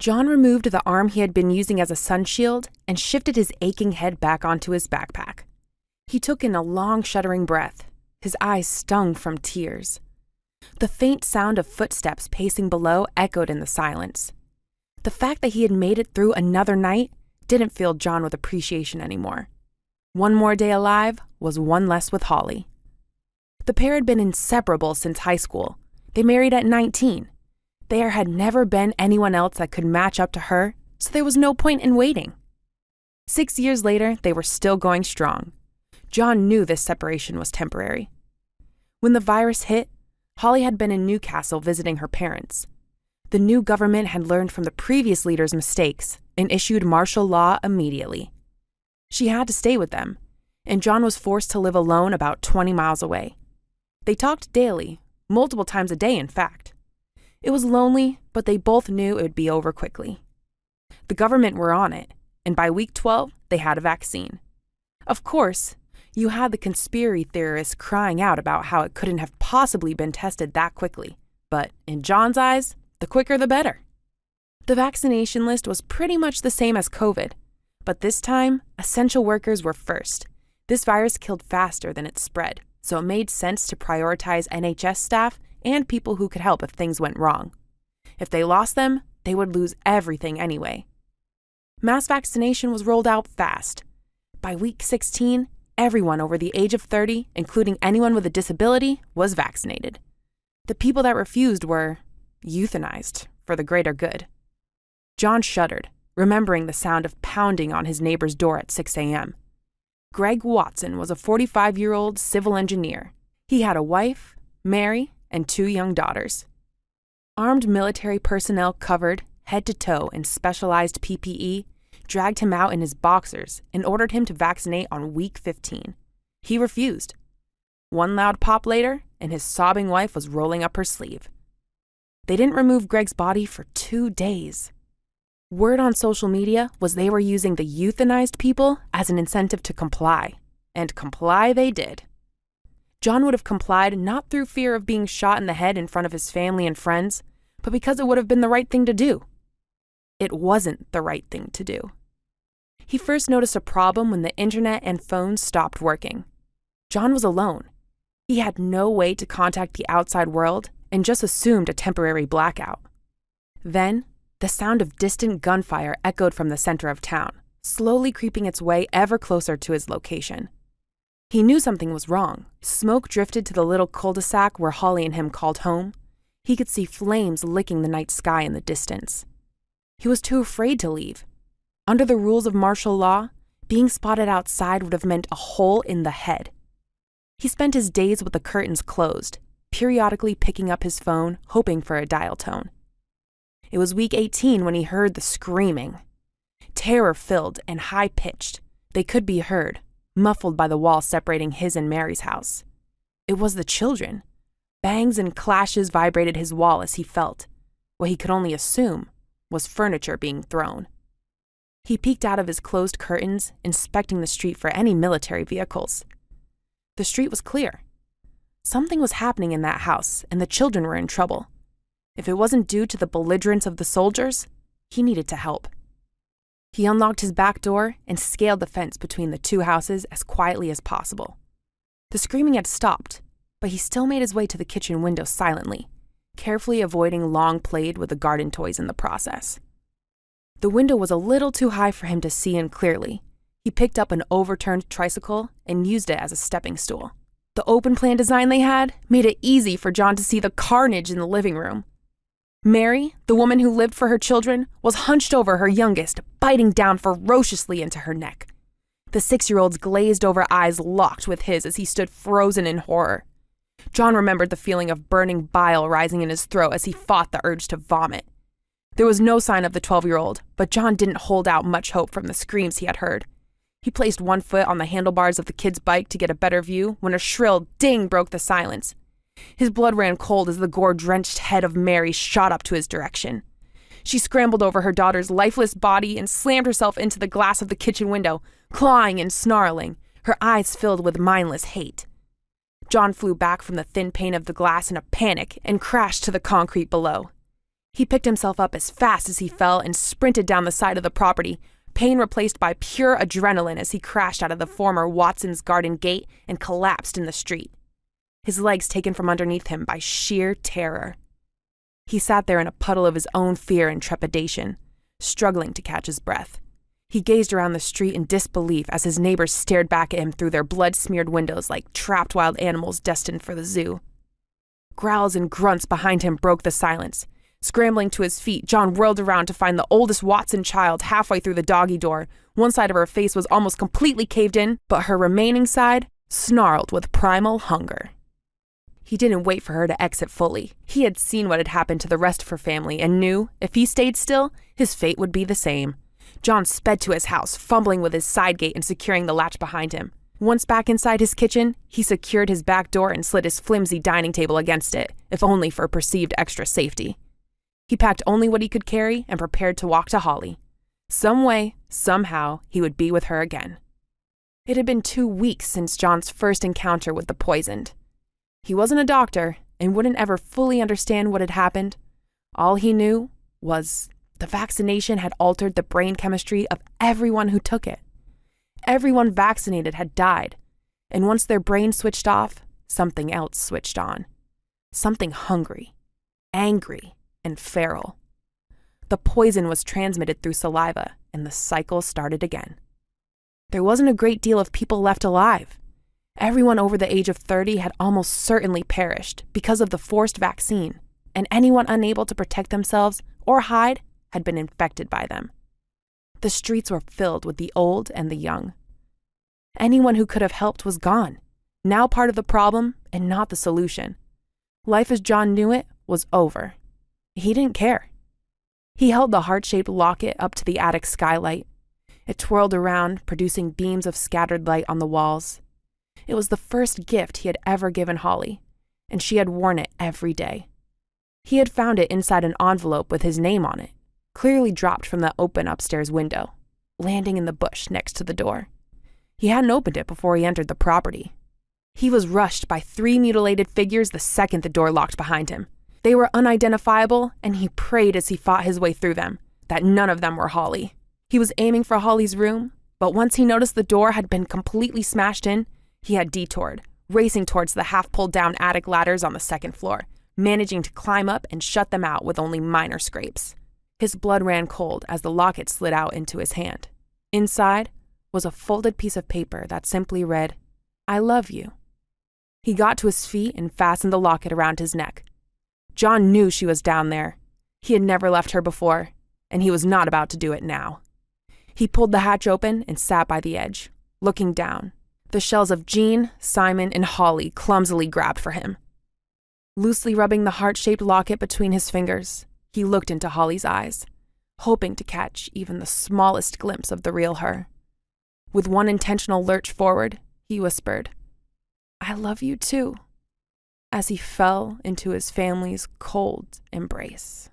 John removed the arm he had been using as a sun shield and shifted his aching head back onto his backpack. He took in a long, shuddering breath. His eyes stung from tears. The faint sound of footsteps pacing below echoed in the silence. The fact that he had made it through another night didn't fill John with appreciation anymore. One more day alive was one less with Holly. The pair had been inseparable since high school. They married at 19. There had never been anyone else that could match up to her, so there was no point in waiting. 6 years later, they were still going strong. John knew this separation was temporary. When the virus hit, Holly had been in Newcastle visiting her parents. The new government had learned from the previous leader's mistakes and issued martial law immediately. She had to stay with them, and John was forced to live alone about 20 miles away. They talked daily, multiple times a day in fact. It was lonely, but they both knew it would be over quickly. The government were on it, and by week 12, they had a vaccine. Of course, you had the conspiracy theorists crying out about how it couldn't have possibly been tested that quickly, but in John's eyes, the quicker the better. The vaccination list was pretty much the same as COVID, but this time, essential workers were first. This virus killed faster than it spread, so it made sense to prioritize NHS staff and people who could help if things went wrong. If they lost them, they would lose everything anyway. Mass vaccination was rolled out fast. By week 16, everyone over the age of 30, including anyone with a disability, was vaccinated. The people that refused were euthanized for the greater good. John shuddered, remembering the sound of pounding on his neighbor's door at 6 a.m. Greg Watson was a 45-year-old civil engineer. He had a wife, Mary, and 2 young daughters. Armed military personnel covered, head to toe, in specialized PPE, dragged him out in his boxers and ordered him to vaccinate on week 15. He refused. One loud pop later, and his sobbing wife was rolling up her sleeve. They didn't remove Greg's body for 2 days. Word on social media was they were using the euthanized people as an incentive to comply, and comply they did. John would have complied not through fear of being shot in the head in front of his family and friends, but because it would have been the right thing to do. It wasn't the right thing to do. He first noticed a problem when the internet and phones stopped working. John was alone. He had no way to contact the outside world and just assumed a temporary blackout. Then, the sound of distant gunfire echoed from the center of town, slowly creeping its way ever closer to his location. He knew something was wrong. Smoke drifted to the little cul-de-sac where Holly and him called home. He could see flames licking the night sky in the distance. He was too afraid to leave. Under the rules of martial law, being spotted outside would have meant a hole in the head. He spent his days with the curtains closed, periodically picking up his phone, hoping for a dial tone. It was week 18 when he heard the screaming. Terror-filled and high-pitched, they could be heard, muffled by the wall separating his and Mary's house. It was the children. Bangs and clashes vibrated his wall as he felt what he could only assume was furniture being thrown. He peeked out of his closed curtains, inspecting the street for any military vehicles. The street was clear. Something was happening in that house, and the children were in trouble. If it wasn't due to the belligerence of the soldiers, he needed to help. He unlocked his back door and scaled the fence between the 2 houses as quietly as possible. The screaming had stopped, but he still made his way to the kitchen window silently, carefully avoiding long played with the garden toys in the process. The window was a little too high for him to see in clearly. He picked up an overturned tricycle and used it as a stepping stool. The open plan design they had made it easy for John to see the carnage in the living room. Mary, the woman who lived for her children, was hunched over her youngest, biting down ferociously into her neck. The 6-year-old's glazed-over eyes locked with his as he stood frozen in horror. John remembered the feeling of burning bile rising in his throat as he fought the urge to vomit. There was no sign of the 12-year-old, but John didn't hold out much hope from the screams he had heard. He placed one foot on the handlebars of the kid's bike to get a better view when a shrill ding broke the silence. His blood ran cold as the gore-drenched head of Mary shot up to his direction. She scrambled over her daughter's lifeless body and slammed herself into the glass of the kitchen window, clawing and snarling, her eyes filled with mindless hate. John flew back from the thin pane of the glass in a panic and crashed to the concrete below. He picked himself up as fast as he fell and sprinted down the side of the property, pain replaced by pure adrenaline as he crashed out of the former Watson's Garden gate and collapsed in the street, his legs taken from underneath him by sheer terror. He sat there in a puddle of his own fear and trepidation, struggling to catch his breath. He gazed around the street in disbelief as his neighbors stared back at him through their blood-smeared windows like trapped wild animals destined for the zoo. Growls and grunts behind him broke the silence. Scrambling to his feet, John whirled around to find the oldest Watson child halfway through the doggy door. One side of her face was almost completely caved in, but her remaining side snarled with primal hunger. He didn't wait for her to exit fully. He had seen what had happened to the rest of her family and knew, if he stayed still, his fate would be the same. John sped to his house, fumbling with his side gate and securing the latch behind him. Once back inside his kitchen, he secured his back door and slid his flimsy dining table against it, if only for perceived extra safety. He packed only what he could carry and prepared to walk to Holly. Some way, somehow, he would be with her again. It had been 2 weeks since John's first encounter with the poisoned. He wasn't a doctor and wouldn't ever fully understand what had happened. All he knew was the vaccination had altered the brain chemistry of everyone who took it. Everyone vaccinated had died, and once their brain switched off, something else switched on. Something hungry, angry, and feral. The poison was transmitted through saliva, and the cycle started again. There wasn't a great deal of people left alive. Everyone over the age of 30 had almost certainly perished because of the forced vaccine, and anyone unable to protect themselves or hide had been infected by them. The streets were filled with the old and the young. Anyone who could have helped was gone, now part of the problem and not the solution. Life as John knew it was over. He didn't care. He held the heart-shaped locket up to the attic skylight. It twirled around, producing beams of scattered light on the walls. It was the first gift he had ever given Holly, and she had worn it every day. He had found it inside an envelope with his name on it, clearly dropped from the open upstairs window, landing in the bush next to the door. He hadn't opened it before he entered the property. He was rushed by 3 mutilated figures the second the door locked behind him. They were unidentifiable, and he prayed as he fought his way through them that none of them were Holly. He was aiming for Holly's room, but once he noticed the door had been completely smashed in, he had detoured, racing towards the half-pulled-down attic ladders on the second floor, managing to climb up and shut them out with only minor scrapes. His blood ran cold as the locket slid out into his hand. Inside was a folded piece of paper that simply read, "I love you." He got to his feet and fastened the locket around his neck. John knew she was down there. He had never left her before, and he was not about to do it now. He pulled the hatch open and sat by the edge, looking down. The shells of Jean, Simon, and Holly clumsily grabbed for him. Loosely rubbing the heart-shaped locket between his fingers, he looked into Holly's eyes, hoping to catch even the smallest glimpse of the real her. With one intentional lurch forward, he whispered, "I love you too," as he fell into his family's cold embrace.